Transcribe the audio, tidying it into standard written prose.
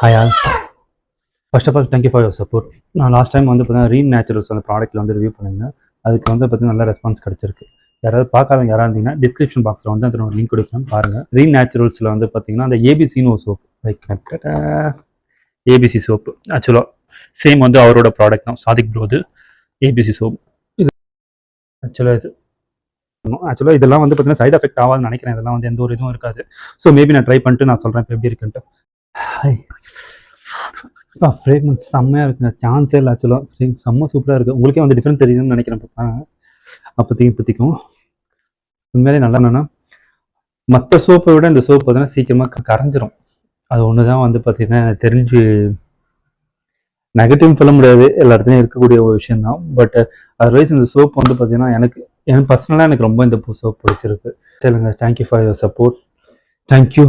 Hi all. First of all, thank you for your support. நான் last time வந்து பார்த்தீங்கன்னா ரீன் naturals அந்த ப்ராடக்ட்டில் வந்து ரிவ்யூ பண்ணியிருந்தேன். அதுக்கு வந்து பார்த்தீங்கன்னா நல்ல ரெஸ்பான்ஸ் கிடச்சிருக்கு. யாராவது பார்க்காதவங்க யாராக இருந்தீங்கன்னா டிஸ்கிரிப்ஷன் பாக்ஸில் வந்து அதோட லிங்க் கொடுக்குறேன் பாருங்கள். ரீன் நேச்சுரல்ஸில் வந்து பார்த்தீங்கன்னா அந்த ஏபிசின்னு ஒரு சோப் லைக் ஏபிசி சோப்பு ஆக்சுவலாக சேம் வந்து அவரோட ப்ராடக்ட் தான் சாதிக் ப்ரோது ஏபிசி சோப். இது ஆக்சுவலாக இதெல்லாம் வந்து பார்த்தீங்கன்னா சைட் எஃபெக்ட் ஆகாதுன்னு நினைக்கிறேன். இதெல்லாம் வந்து எந்த ஒரு இதுவும் இருக்காது. ஸோ மேபி நான் ட்ரை பண்ணிட்டு நான் சொல்கிறேன் இப்போ எப்படி இருக்குன்ட்டு. ஃப்ரேக்ரன்ஸ் செம்மையாக இருக்குங்க, சான்ஸே இல்லை. ஆக்சுவலாக செம்ம சூப்பராக இருக்குது. உங்களுக்கே வந்து டிஃப்ரெண்ட் தெரியுதுன்னு நினைக்கிறேன். அப்போதைக்கும் உண்மையிலே நல்லா என்னென்னா மற்ற சோப்பை விட இந்த சோப் பார்த்தீங்கன்னா சீக்கிரமாக கரைஞ்சிரும். அது ஒன்று தான் வந்து பார்த்தீங்கன்னா தெரிஞ்சு நெகட்டிவ் சொல்ல முடியாது, எல்லா இடத்துலையும் இருக்கக்கூடிய ஒரு விஷயம் தான். பட் அதர்வைஸ் இந்த சோப் வந்து பார்த்தீங்கன்னா எனக்கு பர்சனலாக எனக்கு ரொம்ப இந்த சோப் பிடிச்சிருக்கு. சரிங்க, thank you for your support. Thank you.